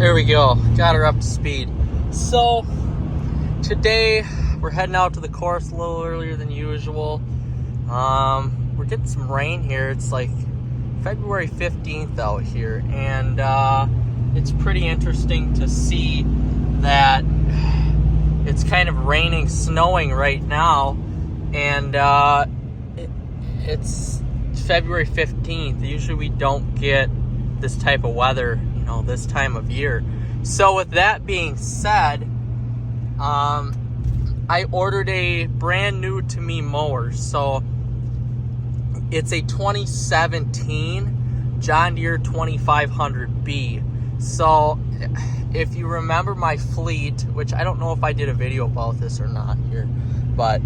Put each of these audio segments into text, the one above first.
There we go. Got her up to speed. So today we're heading out to the course a little earlier than usual. We're getting some rain here. It's like February 15th out here, and it's pretty interesting to see that it's kind of raining, snowing right now, and it's February 15th. Usually we don't get this type of weather, this time of year. So with that being said, I ordered a brand new to me mower. So it's a 2017 John Deere 2500B. So if you remember my fleet, which I don't know if I did a video about this or not here, but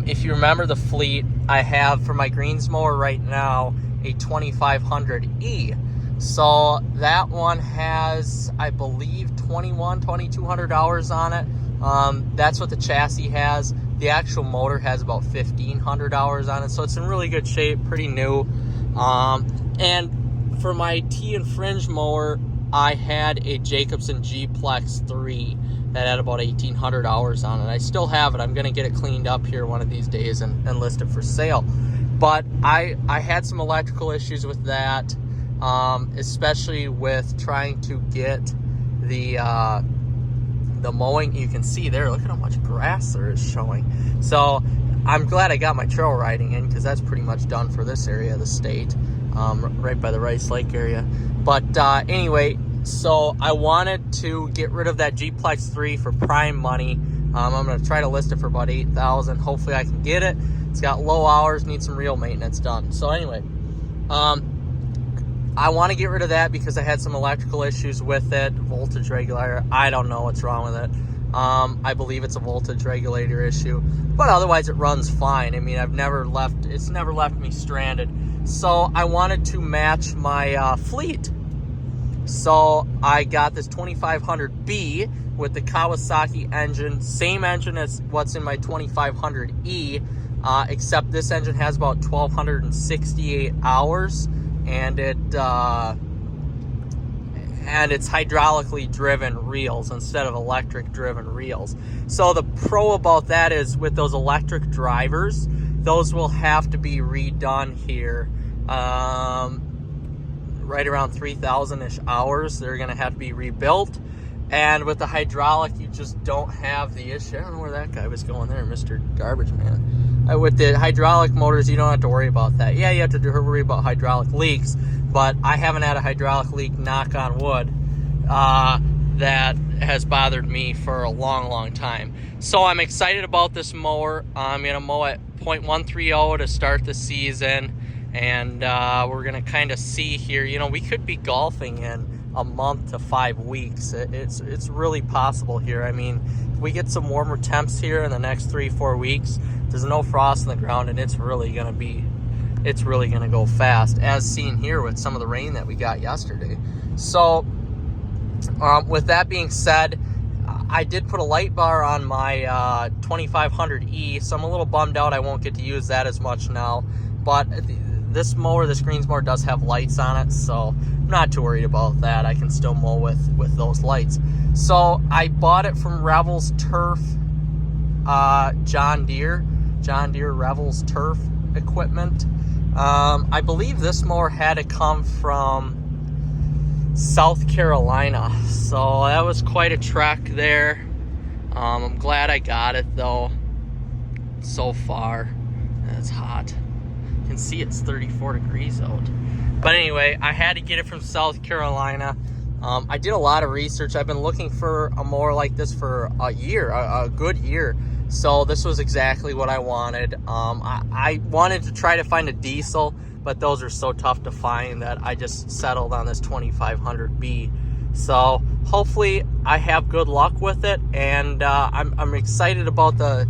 if you remember the fleet, I have for my greens mower right now a 2500E. So that one has, I believe, 2,200 hours on it. That's what the chassis has. The actual motor has about 1,500 hours on it. So it's in really good shape, pretty new. And for my T and fringe mower, I had a Jacobson G-Plex 3 that had about 1,800 hours on it. I still have it. I'm going to get it cleaned up here one of these days and list it for sale. But I had some electrical issues with that. Especially with trying to get the mowing. You can see there, look at how much grass there is showing. So I'm glad I got my trail riding in, because that's pretty much done for this area of the state, right by the Rice Lake area. But anyway, so I wanted to get rid of that G-Plex 3 for prime money. I'm going to try to list it for about $8,000. Hopefully I can get it. It's got low hours, needs some real maintenance done. So anyway, I want to get rid of that because I had some electrical issues with it. Voltage regulator, I don't know what's wrong with it. I believe it's a voltage regulator issue, but otherwise it runs fine. I mean, it's never left me stranded. So I wanted to match my fleet. So I got this 2500B with the Kawasaki engine, same engine as what's in my 2500E, except this engine has about 1,268 hours. And it's hydraulically driven reels instead of electric driven reels. So the pro about that is with those electric drivers, those will have to be redone here, right around 3,000-ish hours. They're going to have to be rebuilt. And with the hydraulic, you just don't have the issue. I don't know where that guy was going there, Mr. Garbage Man. With the hydraulic motors, you don't have to worry about that. Yeah, you have to worry about hydraulic leaks, but I haven't had a hydraulic leak, knock on wood, that has bothered me for a long, long time. So I'm excited about this mower. I'm going to mow at 0.130 to start the season, and we're going to kind of see here. We could be golfing in a month to 5 weeks. It's really possible here. I mean, if we get some warmer temps here in the next 3-4 weeks, there's no frost in the ground, and it's really gonna go fast, as seen here with some of the rain that we got yesterday. So with that being said, I did put a light bar on my 2500E, so I'm a little bummed out I won't get to use that as much now. But this greens mower does have lights on it, so I'm not too worried about that. I can still mow with those lights. So I bought it from Revels Turf, John Deere Revels Turf equipment. I believe this mower had to come from South Carolina, so that was quite a trek there. I'm glad I got it though. So far, it's hot. You can see it's 34 degrees out. But anyway, I had to get it from South Carolina. I did a lot of research. I've been looking for a mower like this for a year, a good year. So this was exactly what I wanted. I wanted to try to find a diesel, but those are so tough to find that I just settled on this 2500B. So hopefully I have good luck with it, and I'm excited about the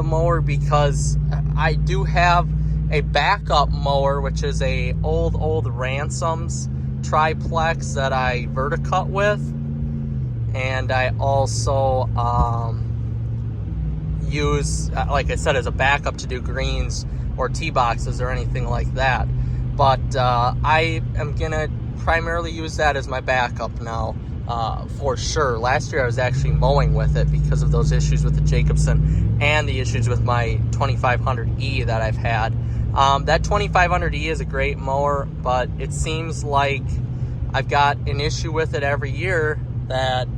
mower because I do have a backup mower, which is a old Ransom's triplex that I verticut with, and I also use, like I said, as a backup to do greens or tee boxes or anything like that. But I am gonna primarily use that as my backup now, for sure. Last year I was actually mowing with it because of those issues with the Jacobson and the issues with my 2500E that I've had. That 2500E is a great mower, but it seems like I've got an issue with it every year that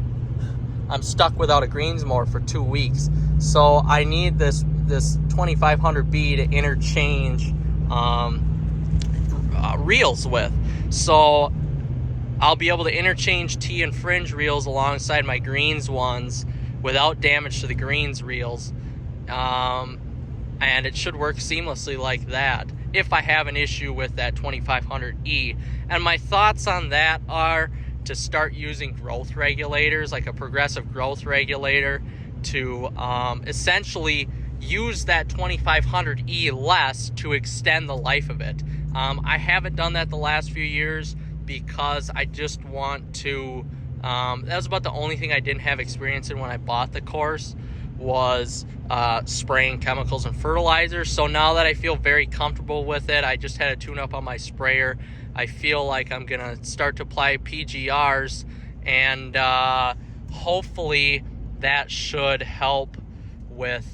I'm stuck without a greens mower for 2 weeks. So I need this 2500B to interchange reels with. So I'll be able to interchange tee and fringe reels alongside my greens ones without damage to the greens reels. And it should work seamlessly like that if I have an issue with that 2500E. And my thoughts on that are to start using growth regulators, like a progressive growth regulator, to essentially use that 2500E less to extend the life of it. I haven't done that the last few years because I just want to, that was about the only thing I didn't have experience in when I bought the course, was spraying chemicals and fertilizers. So now that I feel very comfortable with it, I just had a tune-up on my sprayer. I feel like I'm gonna start to apply PGRs, and hopefully that should help with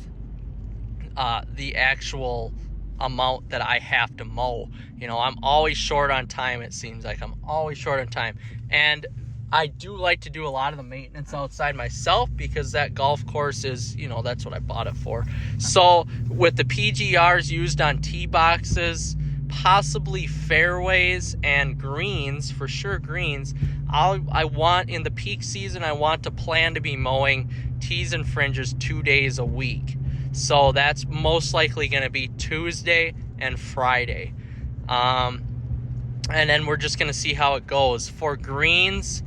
the actual amount that I have to mow. You know, I'm always short on time. It seems like I'm always short on time, and I do like to do a lot of the maintenance outside myself because that golf course is, you know, that's what I bought it for. So with the PGRs used on tee boxes, possibly fairways and greens, for sure greens, I want in the peak season, I want to plan to be mowing tees and fringes 2 days a week. So that's most likely going to be Tuesday and Friday. And then we're just going to see how it goes. For greens,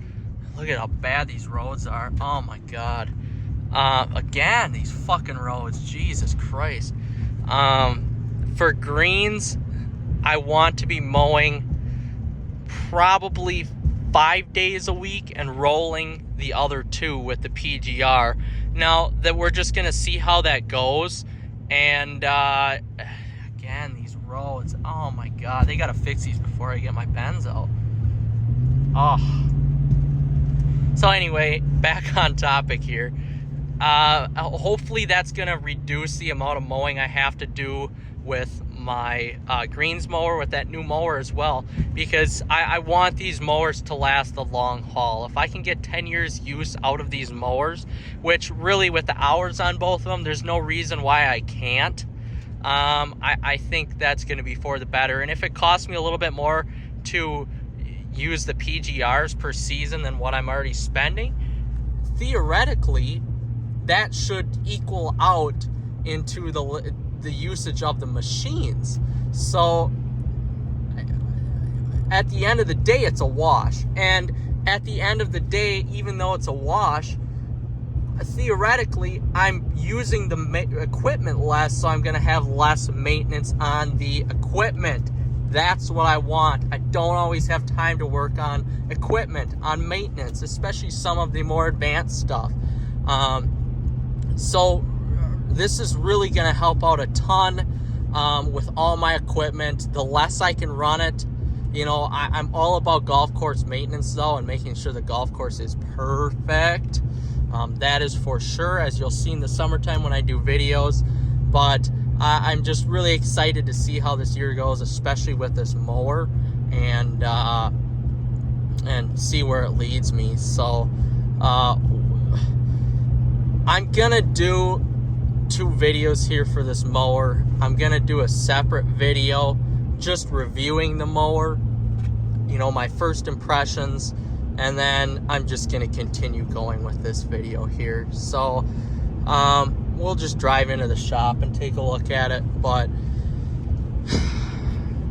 look at how bad these roads are. Oh my God. Again, these fucking roads. Jesus Christ. For greens, I want to be mowing probably 5 days a week and rolling the other 2 with the PGR. Now that we're just going to see how that goes. And again, these roads. Oh my God. They got to fix these before I get my bends out. Oh. So anyway, back on topic here. Hopefully that's going to reduce the amount of mowing I have to do with my greens mower, with that new mower as well, because I want these mowers to last the long haul. If I can get 10 years use out of these mowers, which really with the hours on both of them, there's no reason why I can't. I think that's going to be for the better. And if it costs me a little bit more to use the PGRs per season than what I'm already spending, theoretically that should equal out into the usage of the machines. So at the end of the day, it's a wash. And at the end of the day, even though it's a wash, theoretically I'm using the equipment less, so I'm going to have less maintenance on the equipment. That's what I want. I don't always have time to work on equipment, on maintenance, especially some of the more advanced stuff. So this is really going to help out a ton with all my equipment. The less I can run it, you know, I'm all about golf course maintenance though, and making sure the golf course is perfect. That is for sure, as you'll see in the summertime when I do videos. But I'm just really excited to see how this year goes, especially with this mower, and see where it leads me. So I'm gonna do 2 videos here for this mower. I'm gonna do a separate video just reviewing the mower, you know, my first impressions, and then I'm just gonna continue going with this video here. So we'll just drive into the shop and take a look at it. But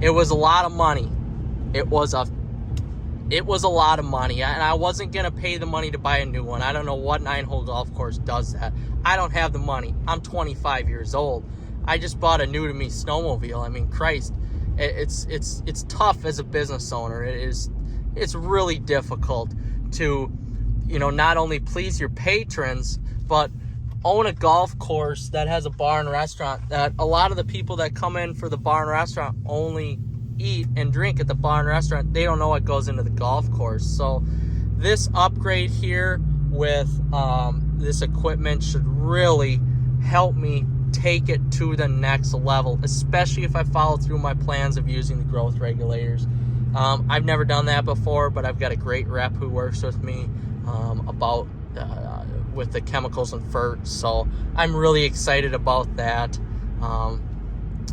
it was a lot of money. It was a lot of money, and I wasn't gonna pay the money to buy a new one. I don't know what 9-hole golf course does that. I don't have the money. I'm 25 years old. I just bought a new to me snowmobile. I mean, Christ, it's tough as a business owner. It's really difficult to, you know, not only please your patrons, but own a golf course that has a bar and restaurant, that a lot of the people that come in for the bar and restaurant only eat and drink at the bar and restaurant, they don't know what goes into the golf course. So this upgrade here with this equipment should really help me take it to the next level, especially if I follow through my plans of using the growth regulators. I've never done that before, but I've got a great rep who works with me about with the chemicals and ferts, so I'm really excited about that,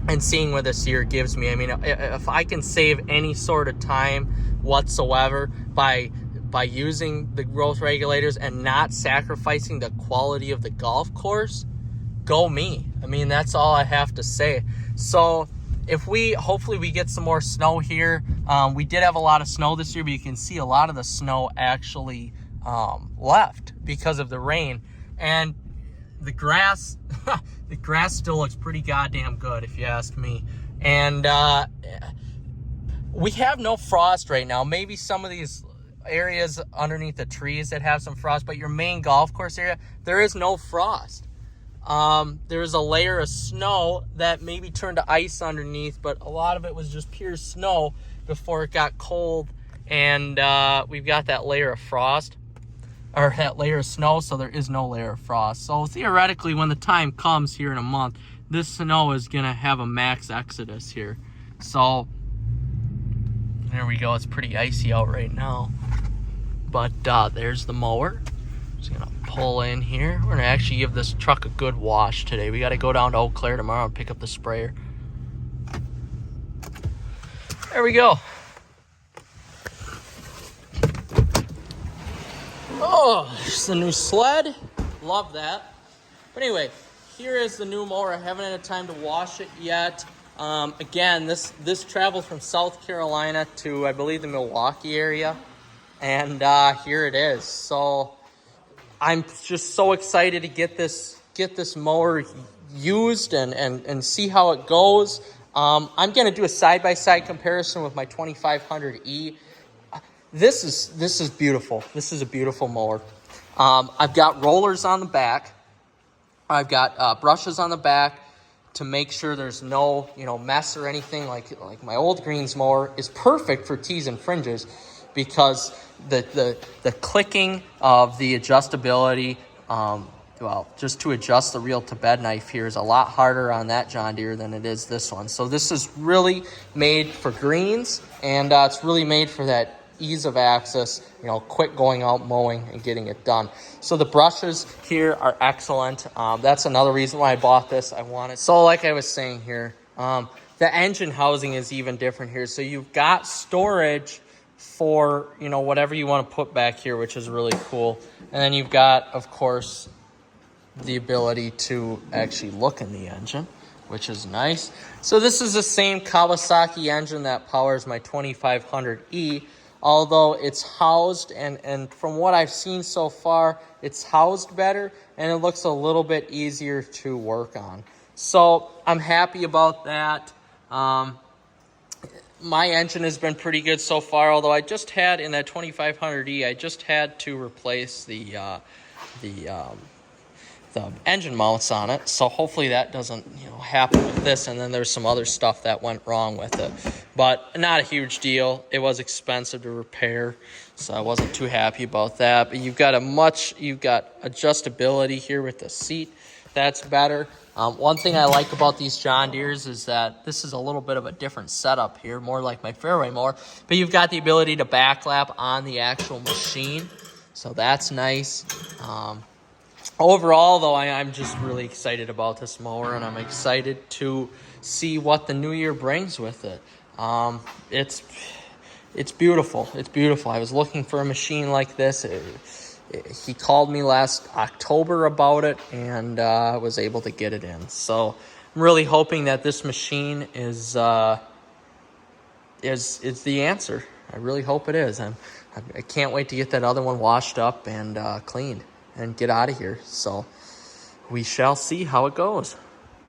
and seeing what this year gives me. I mean, if I can save any sort of time whatsoever by using the growth regulators and not sacrificing the quality of the golf course, go me. I mean, that's all I have to say. So if hopefully we get some more snow here. We did have a lot of snow this year, but you can see a lot of the snow actually left because of the rain. And the grass, the grass still looks pretty goddamn good, if you ask me. And we have no frost right now. Maybe some of these areas underneath the trees that have some frost, but your main golf course area, there is no frost. There's a layer of snow that maybe turned to ice underneath, but a lot of it was just pure snow before it got cold, and we've got that layer of frost, or that layer of snow, so there is no layer of frost. So theoretically, when the time comes here in a month, this snow is gonna have a max exodus here. So there we go. It's pretty icy out right now, but there's the mower. Just gonna pull in here. We're gonna actually give this truck a good wash today. We got to go down to Eau Claire tomorrow and pick up the sprayer. There we go. Oh, there's the new sled. Love that. But anyway, here is the new mower. I haven't had time to wash it yet. Again, this travels from South Carolina to, I believe, the Milwaukee area, and here it is. So I'm just so excited to get this mower used and see how it goes. I'm going to do a side-by-side comparison with my 2500E. This is beautiful. This is a beautiful mower. I've got rollers on the back. I've got brushes on the back to make sure there's no mess or anything. Like my old greens mower is perfect for tees and fringes, because the clicking of the adjustability, just to adjust the reel to bed knife here is a lot harder on that John Deere than it is this one. So this is really made for greens, and it's really made for that ease of access, quick going out mowing and getting it done. So the brushes here are excellent. That's another reason why I bought this. I wanted, so like I was saying here, the engine housing is even different here. So you've got storage for whatever you want to put back here, which is really cool. And then you've got, of course, the ability to actually look in the engine, which is nice. So this is the same Kawasaki engine that powers my 2500E, although it's housed, and from what I've seen so far, it's housed better and it looks a little bit easier to work on. So I'm happy about that. My engine has been pretty good so far, although I just had, in that 2500E, I just had to replace the engine mounts on it. So hopefully that doesn't happen with this. And then there's some other stuff that went wrong with it, but not a huge deal. It was expensive to repair, so I wasn't too happy about that. But you've got adjustability here with the seat. That's better. One thing I like about these John Deeres is that this is a little bit of a different setup here, more like my fairway mower, but you've got the ability to backlap on the actual machine, so that's nice. Overall, though, I'm just really excited about this mower, and I'm excited to see what the new year brings with it. It's beautiful. It's beautiful. I was looking for a machine like this. He called me last October about it, and I was able to get it in. So I'm really hoping that this machine is the answer. I really hope it is. I can't wait to get that other one washed up and cleaned and get out of here. So we shall see how it goes.